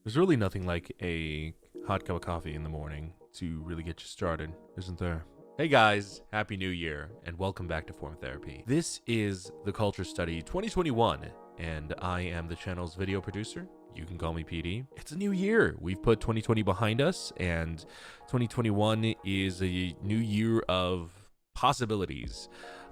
There's really nothing like a hot cup of coffee in the morning to really get you started, isn't there? Hey guys, Happy New Year, and welcome back to Form Therapy. This is the Culture Study 2021, and I am the channel's video producer. You can call me PD. It's a new year. We've put 2020 behind us, and 2021 is a new year of possibilities.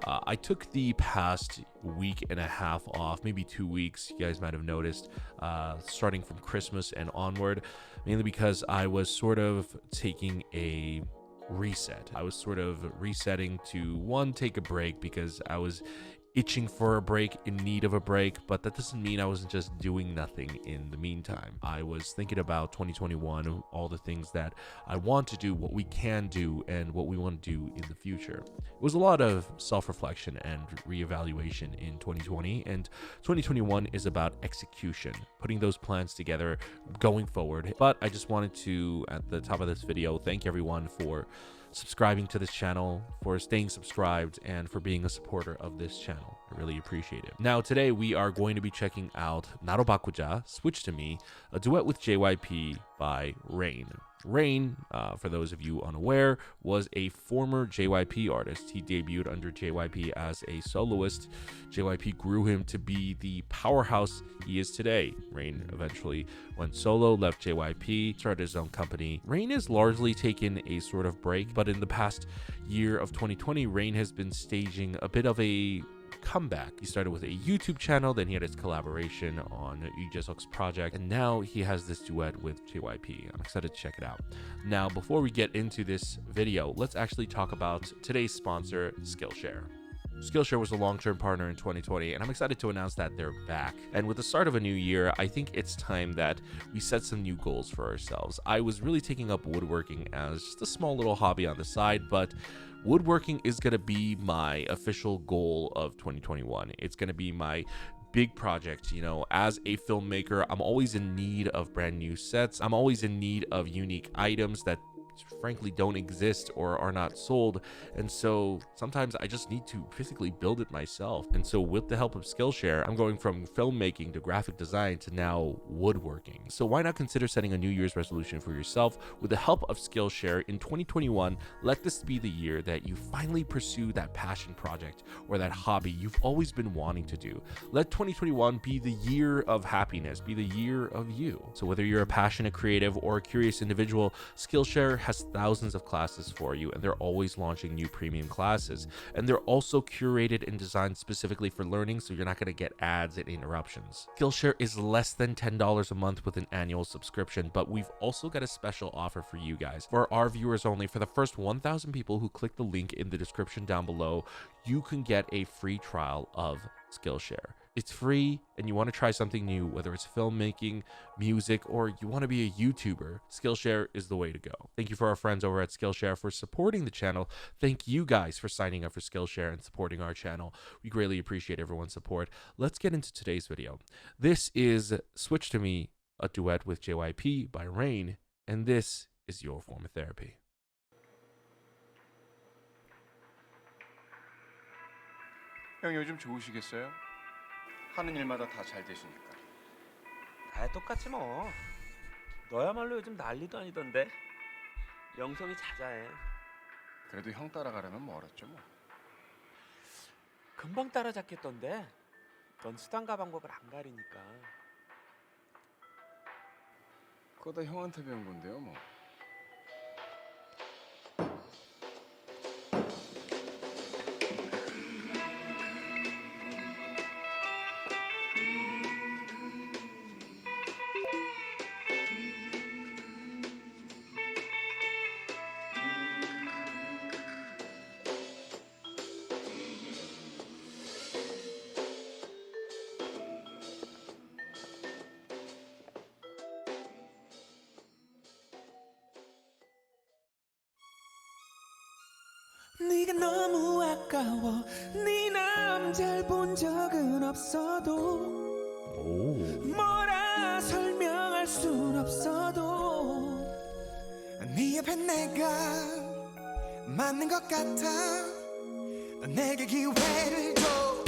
I took the past week and a half off, maybe 2 weeks, you guys might have noticed, starting from Christmas and onward, mainly because I was sort of taking a reset. I was sort of resetting to, one, take a break because I was itching for a break, in need of a break, but that doesn't mean I wasn't just doing nothing in the meantime. I was thinking about 2021, all the things that I want to do, what we can do, and what we want to do in the future. It was a lot of self-reflection and reevaluation in 2020, and 2021 is about execution, putting those plans together, going forward. But I just wanted to, at the top of this video, thank everyone for subscribing to this channel, for staying subscribed, and for being a supporter of this channel. I really appreciate it. Now, today we are going to be checking out Naro Bakuja, Switch to Me, a duet with JYP by Rain. Rain, for those of you unaware, was a former JYP artist. He debuted under JYP as a soloist. JYP grew him to be the powerhouse he is today. Rain eventually went solo, left JYP, started his own company. Rain has largely taken a sort of break, but in the past year of 2020, Rain has been staging a bit of a comeback. He started with a YouTube channel, then he had his collaboration on Yujaseok's project, and now he has this duet with JYP. I'm excited to check it out. Now, before we get into this video, let's actually talk about today's sponsor, Skillshare. Skillshare was a long-term partner in 2020, and I'm excited to announce that they're back. And with the start of a new year, I think it's time that we set some new goals for ourselves. I was really taking up woodworking as just a small little hobby on the side, but woodworking is going to be my official goal of 2021. It's going to be my big project. You know, as a filmmaker, I'm always in need of brand new sets. I'm always in need of unique items that frankly don't exist or are not sold, and so sometimes I just need to physically build it myself. And so with the help of Skillshare, I'm going from filmmaking to graphic design to now woodworking. So why not consider setting a New Year's resolution for yourself with the help of Skillshare in 2021? Let this be the year that you finally pursue that passion project or that hobby you've always been wanting to do. Let 2021 be the year of happiness, be the year of you. So whether you're a passionate creative or a curious individual, Skillshare has thousands of classes for you, and they're always launching new premium classes, and they're also curated and designed specifically for learning, so you're not going to get ads and interruptions. Skillshare is less than $10 a month with an annual subscription, but we've also got a special offer for you guys. For our viewers only, for the first 1,000 people who click the link in the description down below, you can get a free trial of Skillshare. It's free, and you want to try something new, whether it's filmmaking, music, or you want to be a YouTuber, Skillshare is the way to go. Thank you for our friends over at Skillshare for supporting the channel. Thank you guys for signing up for Skillshare and supporting our channel. We greatly appreciate everyone's support. Let's get into today's video. This is Switch to Me, a duet with JYP by Rain, and this is your form of therapy. 형 요즘 좋으시겠어요? 하는 일마다 다 잘 되시니까. 다 똑같지 뭐. 너야말로 요즘 난리도 아니던데. 영성이 자자해. 그래도 형 따라가려면 멀었죠 뭐. 금방 따라잡겠던데. 넌 수단과 방법을 안 가리니까. 그거 다 형한테 배운 건데요 뭐. 네가 너무 아까워 네 남잘 본 적은 없어도 뭐라 설명할 순 없어도 네 옆에 내가 맞는 것 같아 내게 기회를 줘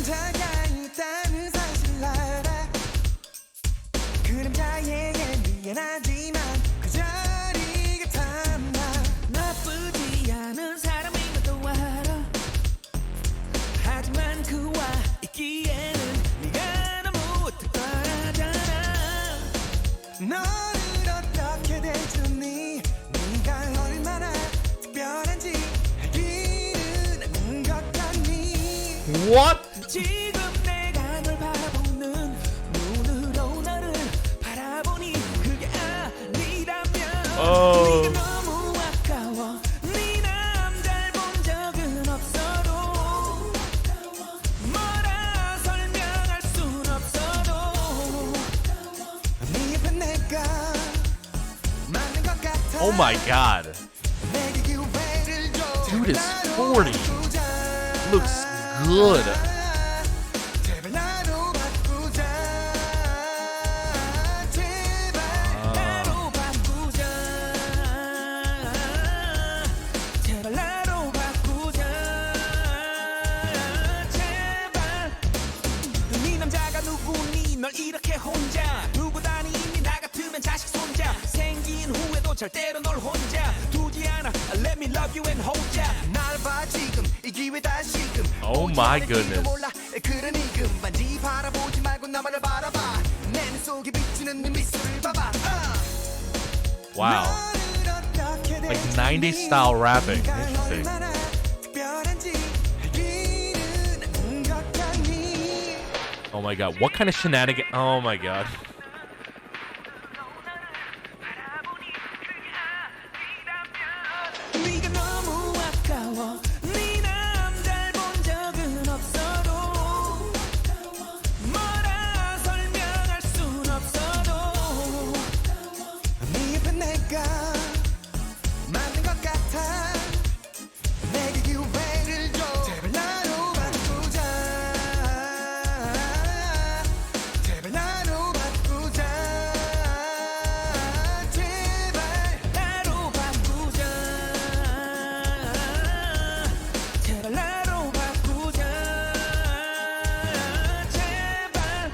남자가 있다는 사실을 알아 그림자에게 미안하지만 그 자리가 탐나 나쁘지 않은 사람인 것도 알아 하지만 그와 있기에는 네가 너무 특별하잖아 너를 어떻게 대주니 네가 얼마나 특별한지 알기는 않는 것 같니 What? 지금 내가 널 바라보는 눈으로 너를 바라보니 그게 아니라면 Oh. 네가 너무 아까워 네 남잘 본 적은 없어도 뭐라 설명할 순 없어도 네 옆에 내가 맞는 것 같아 Oh my god. 내게 기회를 줘 Dude is 40. Looks good. 제발 나로 바꾸자 제발 나로 바꾸자 제발 나로 바꾸자 제발 네 남자가 누구니 널 이렇게 혼자 두고 다니니 나 같으면 자식 손자 생긴 후에도 절대로 널 혼자 두지 않아 Let me love you and hold ya 날 봐 지금 이 기회 다시금 Oh my goodness. 몰라 그런 이금 반지 바라보지 말고 나만을 바라봐 내 눈 속에 비치는 네 미소를 봐봐 Wow. Like 90s style rapping. Interesting. Oh my god. What kind of shenanigan? Oh my god. 네가 너무 아까워 네 남잘 본 적은 없어도 뭐라 설명할 순 없어도 네 옆에 내가 맞는 것 같아 내게 기회를 줘 제발 나로 바꾸자 제발 나로 바꾸자 제발 나로 바꾸자 제발 나로 바꾸자 제발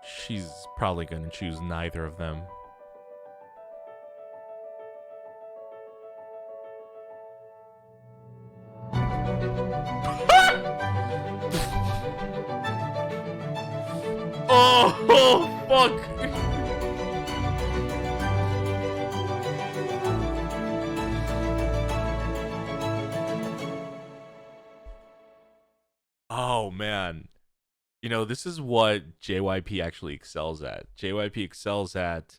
She's probably going to choose neither of them. Oh, fuck. Oh, man. You know, this is what JYP actually excels at. JYP excels at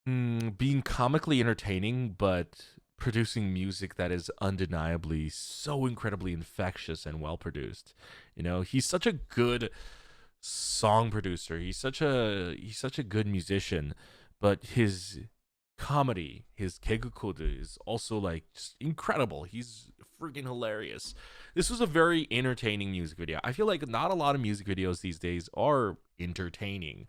being comically entertaining, but producing music that is undeniably so incredibly infectious and well produced. You know, he's such a good song producer. He's such a good musician, but his comedy, his kegukodu is also like just incredible. He's freaking hilarious. This was a very entertaining music video. I feel like not a lot of music videos these days are entertaining,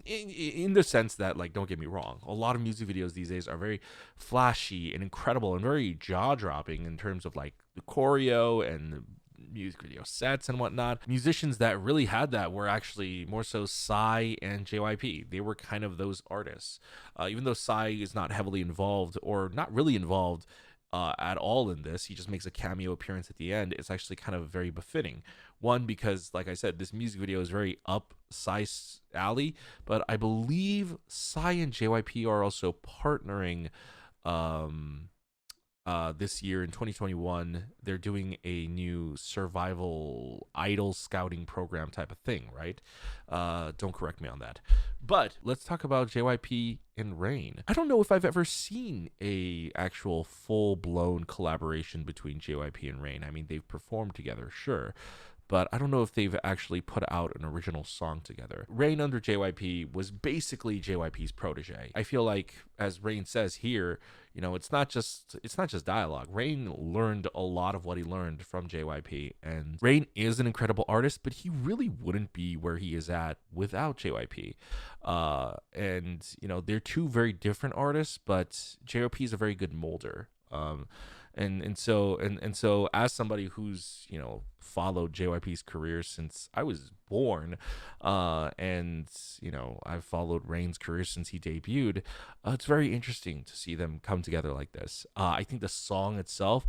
in the sense that, like, don't get me wrong, a lot of music videos these days are very flashy and incredible and very jaw-dropping in terms of like the choreo and the music video sets and whatnot. Musicians that really had that were actually more so Psy and JYP. They were kind of those artists. Even though Psy is not heavily involved, or not really involved at all in this, he just makes a cameo appearance at the end. It's actually kind of very befitting. One, because like I said, this music video is very up Psy's alley, but I believe Psy and JYP are also partnering this year in 2021. They're doing a new survival idol scouting program type of thing, right? Don't correct me on that. But let's talk about JYP and Rain. I don't know if I've ever seen a actual full-blown collaboration between JYP and Rain. I mean, they've performed together, sure, but I don't know if they've actually put out an original song together. Rain under JYP was basically JYP's protege. I feel like, as Rain says here, you know, it's not just dialogue. Rain learned a lot of what he learned from JYP, and Rain is an incredible artist, but he really wouldn't be where he is at without JYP. And you know, they're two very different artists, but JYP is a very good molder. And so as somebody who's, you know, followed JYP's career since I was born, and you know, I've followed Rain's career since he debuted, it's very interesting to see them come together like this. I think the song itself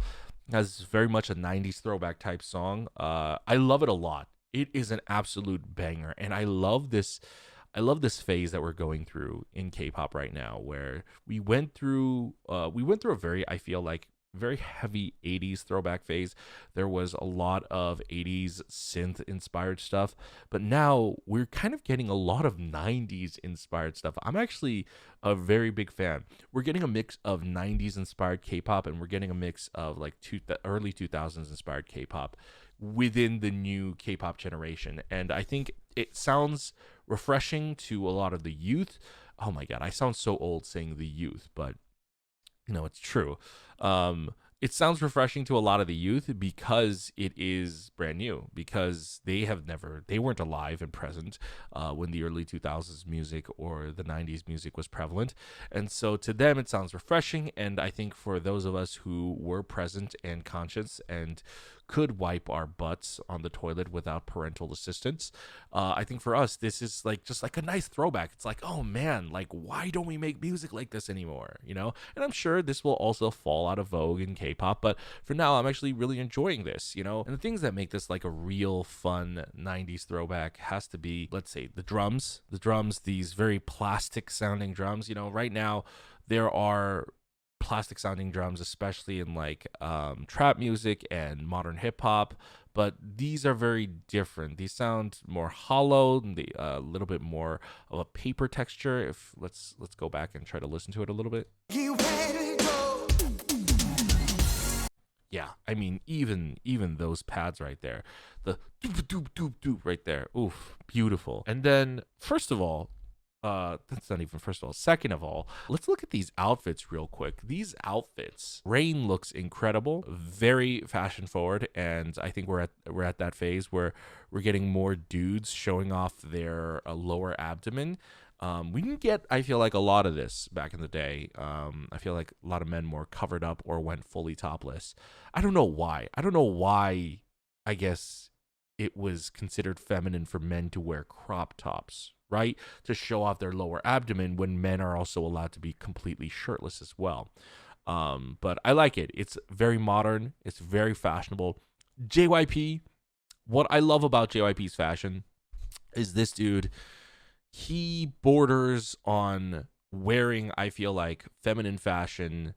has very much a 90s throwback type song. I love it a lot. It is an absolute banger, and I love this phase that we're going through in K-pop right now, where we went through a very, I feel like, very heavy 80s throwback phase. There was a lot of 80s synth inspired stuff, but now we're kind of getting a lot of 90s inspired stuff. I'm actually a very big fan. We're getting a mix of 90s inspired K-pop, and we're getting a mix of like early 2000s inspired K-pop within the new K-pop generation. And I think it sounds refreshing to a lot of the youth. Oh my god, I sound so old saying the youth, but you know, it's true. It sounds refreshing to a lot of the youth because it is brand new, because they weren't alive and present when the early 2000s music or the 90s music was prevalent. And so to them, it sounds refreshing. And I think for those of us who were present and conscious and could wipe our butts on the toilet without parental assistance, I think for us, this is like just like a nice throwback. It's like, oh man, like, why don't we make music like this anymore? You know? And I'm sure this will also fall out of vogue in K-pop, but for now, I'm actually really enjoying this, you know? And the things that make this like a real fun 90s throwback has to be, let's say, the drums, these very plastic sounding drums. You know, right now there are plastic sounding drums, especially in like trap music and modern hip hop, but these are very different. These sound more hollow, a little bit more of a paper texture. If let's go back and try to listen to it a little bit. Yeah, I mean, even those pads right there, the doop doop doop doop right there, oof, beautiful. And then first of all, that's not even first of all. Second of all, let's look at these outfits real quick. These outfits, Rain looks incredible, very fashion forward, and I think we're at that phase where we're getting more dudes showing off their lower abdomen. We didn't get, I feel like, a lot of this back in the day. I feel like a lot of men more covered up or went fully topless. I don't know why. I guess it was considered feminine for men to wear crop tops, right? To show off their lower abdomen when men are also allowed to be completely shirtless as well. But I like it. It's very modern. It's very fashionable. JYP, what I love about JYP's fashion is this dude, he borders on wearing, I feel like, feminine fashion,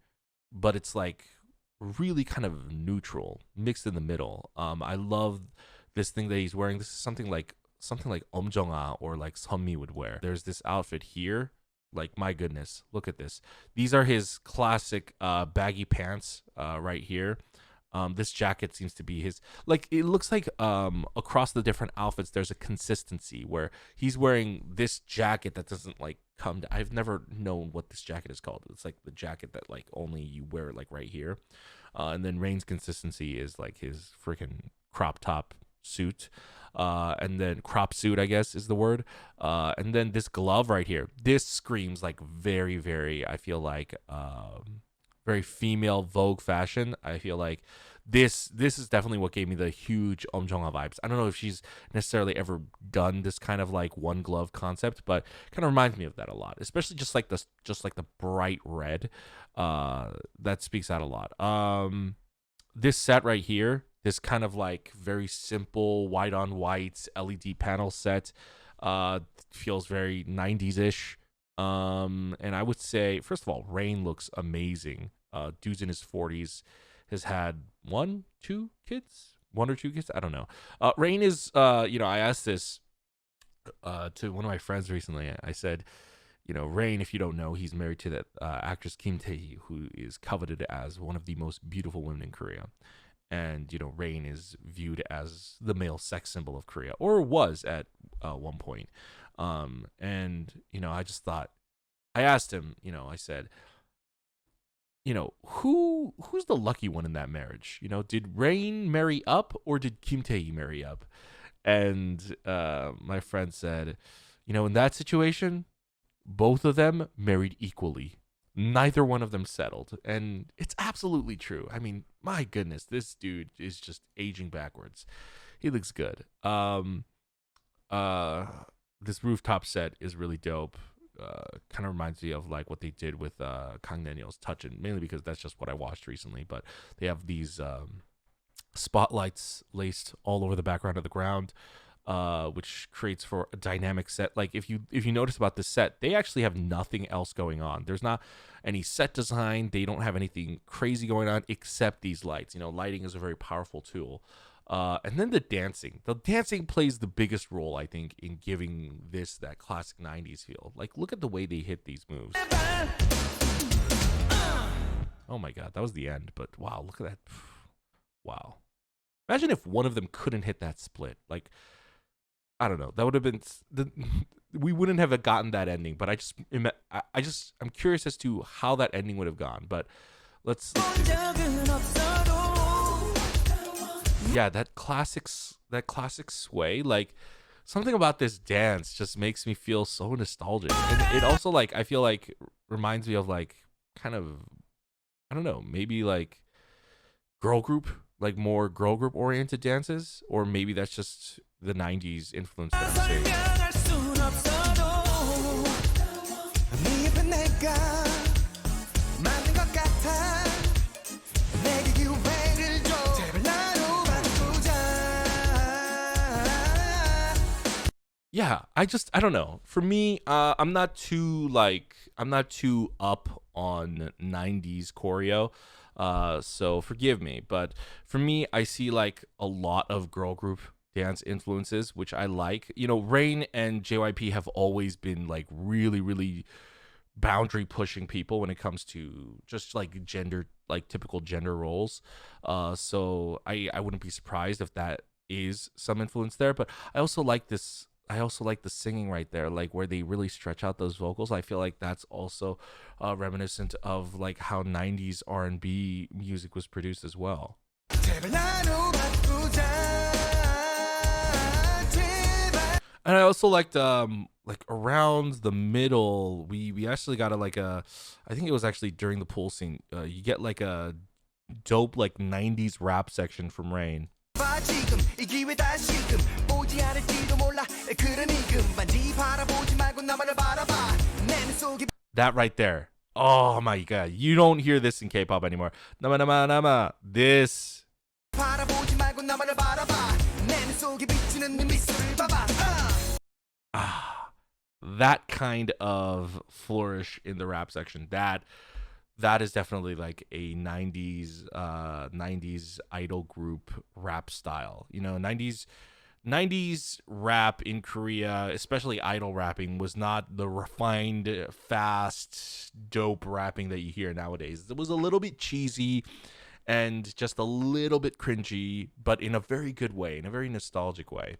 but it's like really kind of neutral, mixed in the middle. I love this thing that he's wearing. This is something like Jong-ah or like Sunmi would wear. There's this outfit here. Like, my goodness, look at this. These are his classic baggy pants right here. This jacket seems to be his, like, it looks like across the different outfits there's a consistency where he's wearing this jacket that doesn't like come to, I've never known what this jacket is called. It's like the jacket that like only you wear like right here. And then Rain's consistency is like his freaking crop top suit. And then crop suit, I guess is the word. And then this glove right here, this screams like very, very, I feel like very female Vogue fashion. I feel like this is definitely what gave me the huge Jong-ah vibes. I don't know if she's necessarily ever done this kind of like one glove concept, but kind of reminds me of that a lot, especially just like the bright red. That speaks out a lot. This set right here, this kind of like very simple white on white LED panel set, feels very 90s-ish. And I would say, first of all, Rain looks amazing. Dude's in his 40s, has had one or two kids. I don't know. Rain is, I asked this to one of my friends recently. I said, Rain, if you don't know, he's married to that actress Kim Tae-hee, who is coveted as one of the most beautiful women in Korea. and Rain is viewed as the male sex symbol of Korea, or was at one point. And I just thought, I asked him, I said, who's the lucky one in that marriage? Did Rain marry up, or did Kim Tae-hee marry up? And my friend said, in that situation, both of them married equally. Neither one of them settled. And it's absolutely true. I mean, my goodness, this dude is just aging backwards. He looks good. This rooftop set is really dope. Kind of reminds me of like what they did with Kang Daniel's Touchin', mainly because that's just what I watched recently. But they have these spotlights laced all over the background of the ground, which creates for a dynamic set. Like if you notice about this set, they actually have nothing else going on. There's not any set design. They don't have anything crazy going on except these lights. Lighting is a very powerful tool. And then the dancing. The dancing plays the biggest role, I think, in giving this that classic 90s feel. Like, look at the way they hit these moves. Oh my god, that was the end. But wow, look at that. Wow. Imagine if one of them couldn't hit that split. Like, I don't know. That would have been we wouldn't have gotten that ending. But I'm curious as to how that ending would have gone. But let's yeah, that classic sway. Like, something about this dance just makes me feel so nostalgic. And it also, like, I feel like reminds me of like kind of, I don't know, maybe like girl group, like more girl group oriented dances, or maybe that's just the 90s influence that I'm seeing. Yeah, I don't know. For me, I'm not too up on 90s choreo. So forgive me, but for me, I see like a lot of girl group dance influences, which I like. Rain and JYP have always been like really, really boundary pushing people when it comes to just like gender, like typical gender roles. So I wouldn't be surprised if that is some influence there, but I also like the singing right there, like where they really stretch out those vocals. I feel like that's also reminiscent of like how 90s R&B music was produced as well. And I also liked like around the middle, we actually got I think it was actually during the pool scene, you get like a dope like 90s rap section from Rain. That right there. Oh my god. You don't hear this in K-pop anymore. Nama nama nama. This. That kind of flourish in the rap section. That is definitely like a 90s idol group rap style. 90s rap in Korea, especially idol rapping, was not the refined, fast, dope rapping that you hear nowadays. It was a little bit cheesy and just a little bit cringy, but in a very good way, in a very nostalgic way.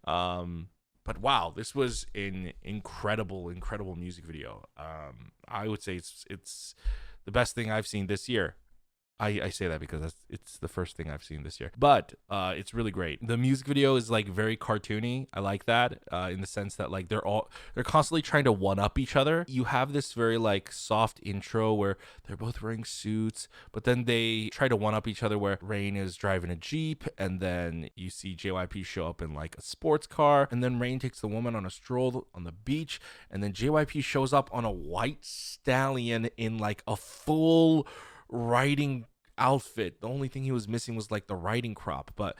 But wow, this was an incredible music video. I would say it's the best thing I've seen this year. I say that because it's the first thing I've seen this year. But it's really great. The music video is like very cartoony. I like that in the sense that like they're constantly trying to one up each other. You have this very like soft intro where they're both wearing suits, but then they try to one up each other where Rain is driving a Jeep, and then you see JYP show up in like a sports car, and then Rain takes the woman on a stroll on the beach, and then JYP shows up on a white stallion in like a full riding outfit. The only thing he was missing was like the riding crop, but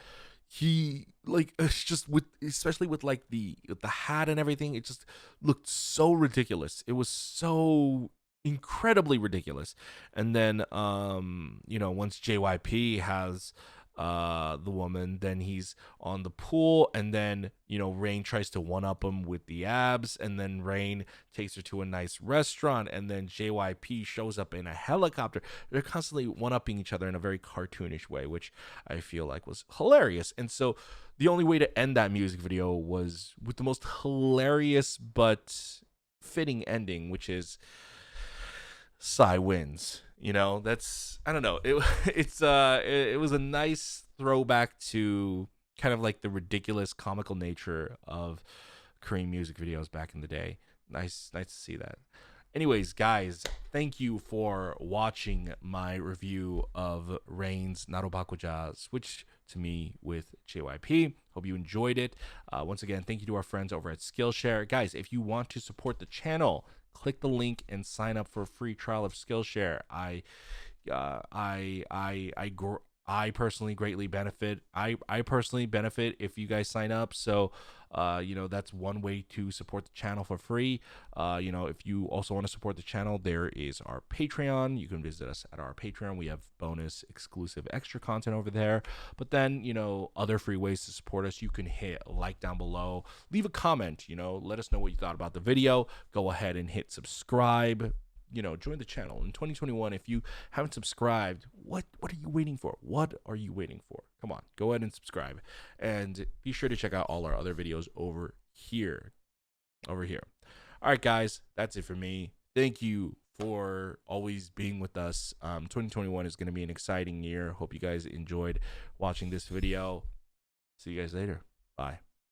he like, it's just especially with like the hat and everything, it just looked so ridiculous. It was so incredibly ridiculous. And then once JYP has the woman. Then he's on the pool, and then Rain tries to one up him with the abs, and then Rain takes her to a nice restaurant, and then JYP shows up in a helicopter. They're constantly one upping each other in a very cartoonish way, which I feel like was hilarious. And so the only way to end that music video was with the most hilarious but fitting ending, which is Psy wins. That's, I don't know. It was a nice throwback to kind of like the ridiculous comical nature of Korean music videos back in the day. Nice to see that. Anyways, guys, thank you for watching my review of Rain's Narobakuja Switch to Me with JYP. Hope you enjoyed it. Once again, thank you to our friends over at Skillshare. Guys, if you want to support the channel, click the link and sign up for a free trial of Skillshare. I personally greatly benefit. I personally benefit if you guys sign up. So, that's one way to support the channel for free. If you also want to support the channel, there is our Patreon. You can visit us at our Patreon. We have bonus, exclusive, extra content over there. But then, other free ways to support us. You can hit like down below, leave a comment. Let us know what you thought about the video. Go ahead and hit subscribe. Join the channel in 2021. If you haven't subscribed, what are you waiting for? What are you waiting for? Come on, go ahead and subscribe, and be sure to check out all our other videos over here. All right, guys, that's it for me. Thank you for always being with us. 2021 is going to be an exciting year. Hope you guys enjoyed watching this video. See you guys later. Bye.